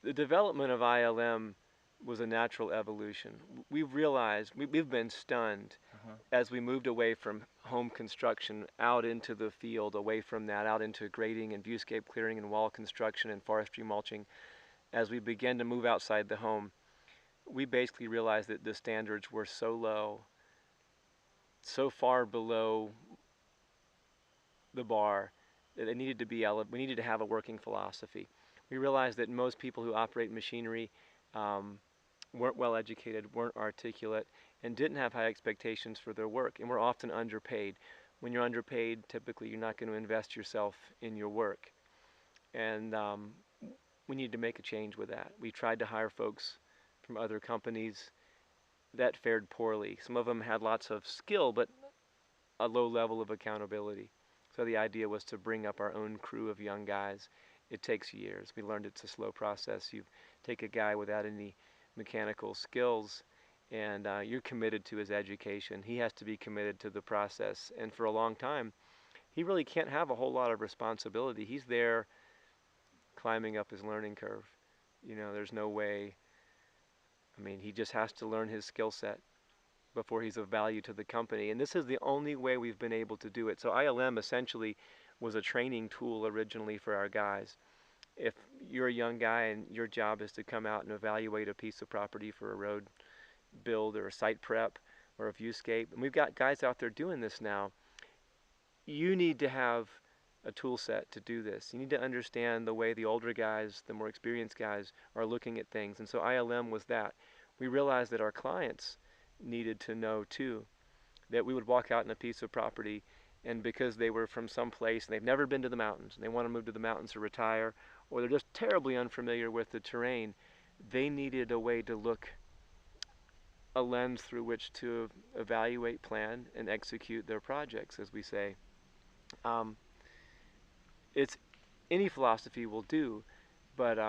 The development of ILM was a natural evolution. We've realized, we've been stunned as we moved away from home construction out into the field, away from that, out into grading and viewscape clearing and wall construction and forestry mulching. As we began to move outside the home, we basically realized that the standards were so low, so far below the bar, that it needed to be we needed to have a working philosophy. We realized that most people who operate machinery weren't well educated, weren't articulate, and didn't have high expectations for their work, and were often underpaid. When you're underpaid, typically you're not going to invest yourself in your work. And we needed to make a change with that. We tried to hire folks from other companies. That fared poorly. Some of them had lots of skill, but a low level of accountability. So the idea was to bring up our own crew of young guys. It takes years. We learned it's a slow process. You take a guy without any mechanical skills, and you're committed to his education. He has to be committed to the process. And for a long time, he really can't have a whole lot of responsibility. He's there climbing up his learning curve. You know, there's no way. I mean, he just has to learn his skill set before he's of value to the company. And this is the only way we've been able to do it. So ILM essentially was a training tool originally for our guys. If you're a young guy and your job is to come out and evaluate a piece of property for a road build or a site prep or a viewscape, and we've got guys out there doing this now, you need to have a tool set to do this. You need to understand the way the older guys, the more experienced guys are looking at things. And so ILM was that. We realized that our clients needed to know too, that we would walk out in a piece of property, and because they were from some place and they've never been to the mountains and they want to move to the mountains or retire, or they're just terribly unfamiliar with the terrain, they needed a way to look, a lens through which to evaluate, plan, and execute their projects, as we say. It's any philosophy will do, but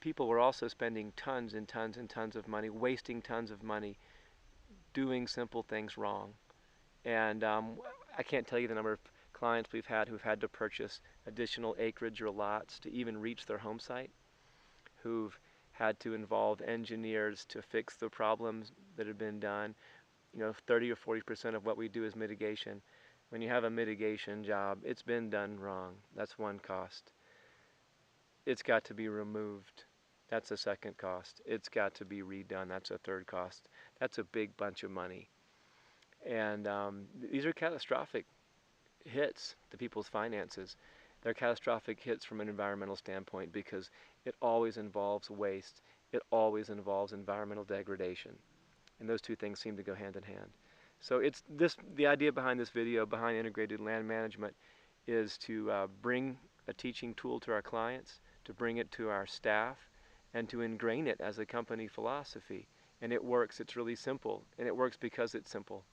people were also spending tons and tons and tons of money, wasting tons of money, doing simple things wrong. And I can't tell you the number of clients we've had who've had to purchase additional acreage or lots to even reach their home site, who've had to involve engineers to fix the problems that have been done. You know, 30 or 40% of what we do is mitigation. When you have a mitigation job, it's been done wrong. That's one cost. It's got to be removed. That's a second cost. It's got to be redone. That's a third cost. That's a big bunch of money. And these are catastrophic hits to people's finances. They're catastrophic hits from an environmental standpoint because it always involves waste. It always involves environmental degradation. And those two things seem to go hand in hand. So it's the idea behind this video, behind integrated land management, is to bring a teaching tool to our clients, to bring it to our staff, and to ingrain it as a company philosophy. And it works. It's really simple. And it works because it's simple.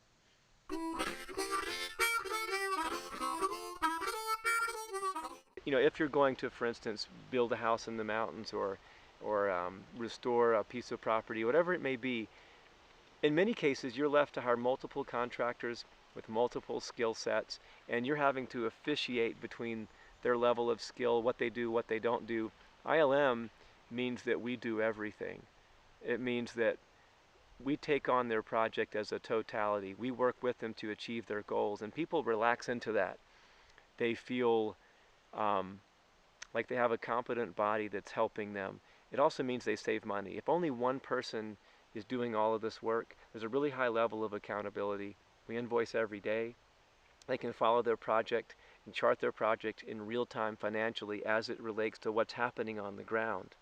You know, if you're going to, for instance, build a house in the mountains or restore a piece of property, whatever it may be, in many cases, you're left to hire multiple contractors with multiple skill sets, and you're having to officiate between their level of skill, what they do, what they don't do. ILM means that we do everything. It means that we take on their project as a totality. We work with them to achieve their goals, and people relax into that. They feel like they have a competent body that's helping them. It also means they save money. If only one person is doing all of this work, there's a really high level of accountability. We invoice every day. They can follow their project and chart their project in real time financially as it relates to what's happening on the ground.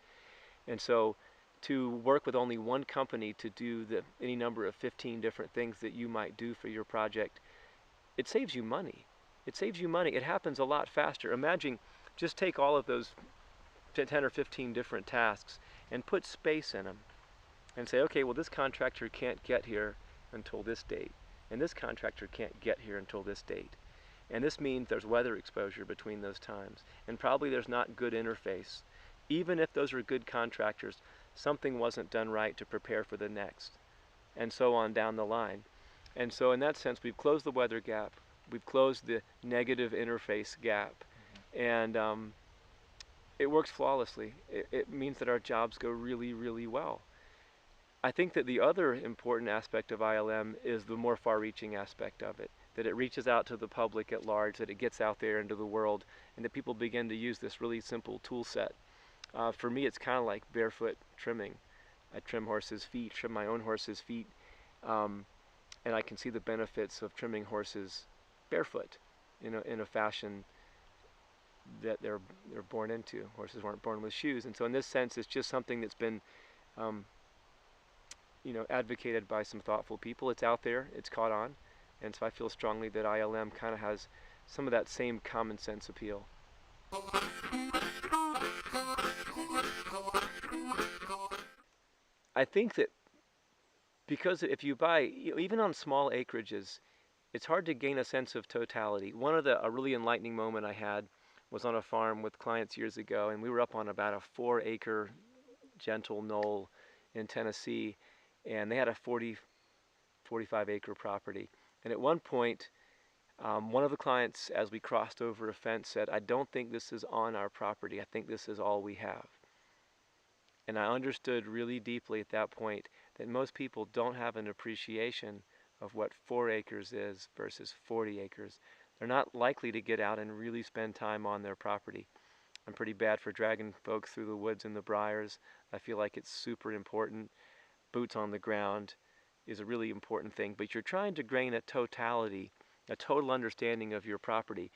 And so to work with only one company to do any number of 15 different things that you might do for your project, it saves you money. It saves you money. It happens a lot faster. Imagine, just take all of those 10 or 15 different tasks and put space in them and say, okay, well, this contractor can't get here until this date, and this contractor can't get here until this date. And this means there's weather exposure between those times, and probably there's not good interface. Even if those are good contractors, something wasn't done right to prepare for the next, and so on down the line. And so in that sense, we've closed the weather gap, we've closed the negative interface gap, and it works flawlessly. It means that our jobs go really, really well. I think that the other important aspect of ILM is the more far-reaching aspect of it, that it reaches out to the public at large, that it gets out there into the world, and that people begin to use this really simple tool set. For me, it's kind of like barefoot trimming. I trim horses' feet, trim my own horse's feet, um, and I can see the benefits of trimming horses barefoot in a fashion that they're born into. Horses weren't born with shoes, and so in this sense, it's just something that's been um, advocated by some thoughtful people. It's out there, it's caught on, and so I feel strongly that ILM kind of has some of that same common sense appeal. I think that because if you buy, even on small acreages, it's hard to gain a sense of totality. A really enlightening moment I had was on a farm with clients years ago, and we were up on about a 4-acre gentle knoll in Tennessee, and they had a 45-acre property. And at one point, one of the clients, as we crossed over a fence, said, "I don't think this is on our property. I think this is all we have." And I understood really deeply at that point that most people don't have an appreciation of what 4 acres is versus 40 acres. They're not likely to get out and really spend time on their property. I'm pretty bad for dragging folks through the woods and the briars. I feel like it's super important. Boots on the ground is a really important thing, but you're trying to gain a totality, a total understanding of your property.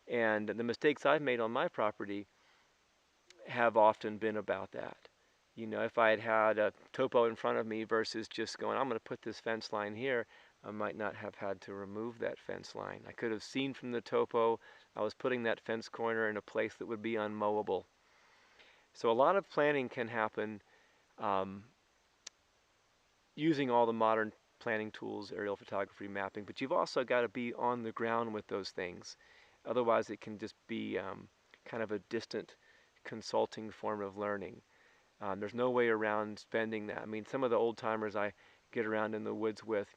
And the mistakes I've made on my property have often been about that. If I had had a topo in front of me versus just going, I'm going to put this fence line here, I might not have had to remove that fence line. I could have seen from the topo I was putting that fence corner in a place that would be unmowable. So a lot of planning can happen um, using all the modern planning tools, aerial photography, mapping, but you've also got to be on the ground with those things. Otherwise, it can just be kind of a distant consulting form of learning. There's no way around spending that. I mean, some of the old timers I get around in the woods with,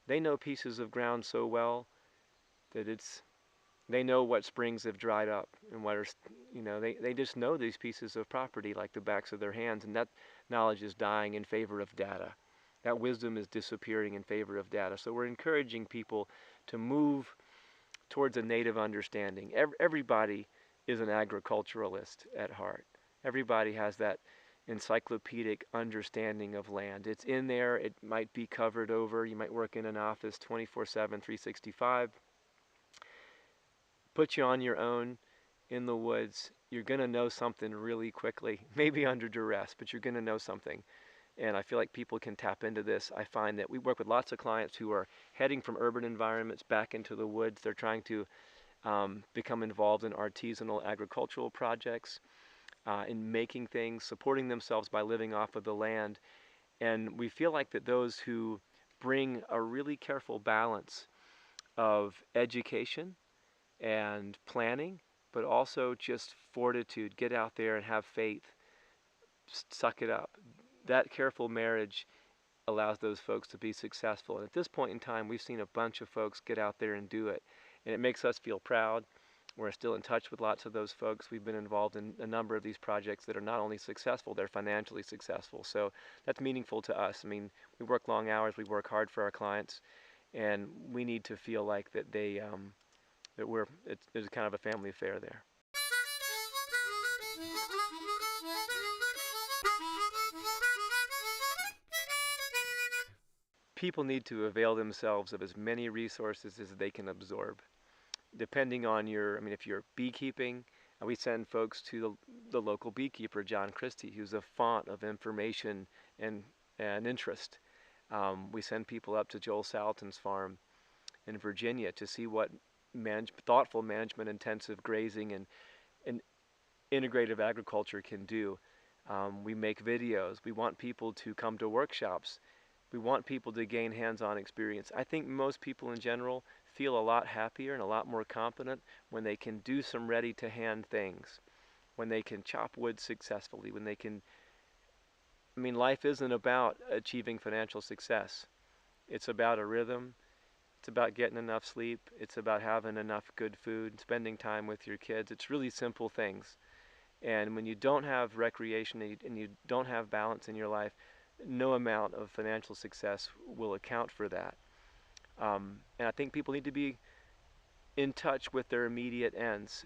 they know pieces of ground so well that they know what springs have dried up and what are, they just know these pieces of property like the backs of their hands, and that knowledge is dying in favor of data. That wisdom is disappearing in favor of data. So we're encouraging people to move towards a native understanding. Everybody is an agriculturalist at heart. Everybody has that encyclopedic understanding of land. It's in there. It might be covered over. You might work in an office 24/7, 365. Put you on your own in the woods. You're going to know something really quickly, maybe under duress, but you're going to know something. And I feel like people can tap into this. I find that we work with lots of clients who are heading from urban environments back into the woods. They're trying to become involved in artisanal agricultural projects, in making things, supporting themselves by living off of the land. And we feel like that those who bring a really careful balance of education and planning, but also just fortitude, get out there and have faith, suck it up. That careful marriage allows those folks to be successful. And at this point in time, we've seen a bunch of folks get out there and do it. And it makes us feel proud. We're still in touch with lots of those folks. We've been involved in a number of these projects that are not only successful, they're financially successful. So that's meaningful to us. I mean, we work long hours, we work hard for our clients, and we need to feel like that there's kind of a family affair there. People need to avail themselves of as many resources as they can absorb. Depending on if you're beekeeping, we send folks to the local beekeeper, John Christie, who's a font of information and, and interest. We send people up to Joel Salatin's farm in Virginia to see what thoughtful management intensive grazing and integrative agriculture can do. We make videos. We want people to come to workshops. We want people to gain hands-on experience. I think most people in general feel a lot happier and a lot more confident when they can do some ready-to-hand things, when they can chop wood successfully, when they can. Life isn't about achieving financial success. It's about a rhythm. It's about getting enough sleep. It's about having enough good food, spending time with your kids. It's really simple things. And when you don't have recreation and you don't have balance in your life, no amount of financial success will account for that. And I think people need to be in touch with their immediate ends.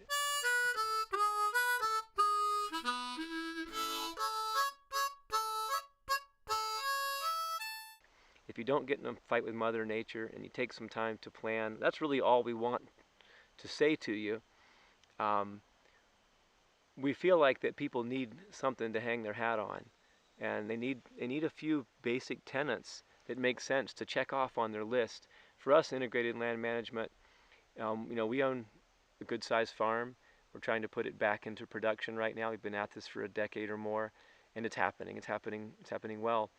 If you don't get in a fight with Mother Nature and you take some time to plan, that's really all we want to say to you. Um, we feel like that people need something to hang their hat on, and they need a few basic tenets that make sense to check off on their list. For us, integrated land management, we own a good-sized farm. We're trying to put it back into production right now. We've been at this for a decade or more, and it's happening. It's happening. It's happening well,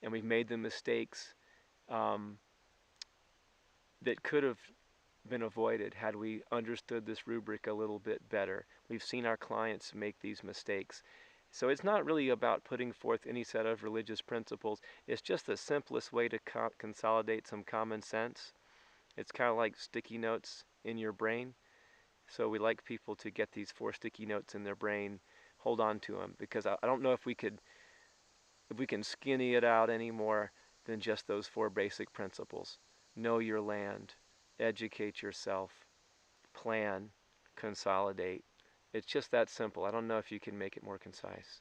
and we've made the mistakes um, that could have been avoided had we understood this rubric a little bit better. We've seen our clients make these mistakes. So it's not really about putting forth any set of religious principles. It's just the simplest way to consolidate some common sense. It's kind of like sticky notes in your brain. So we like people to get these 4 sticky notes in their brain, hold on to them, because I don't know if we can skinny it out any more than just those 4 basic principles. Know your land, educate yourself, plan, consolidate. It's just that simple. I don't know if you can make it more concise.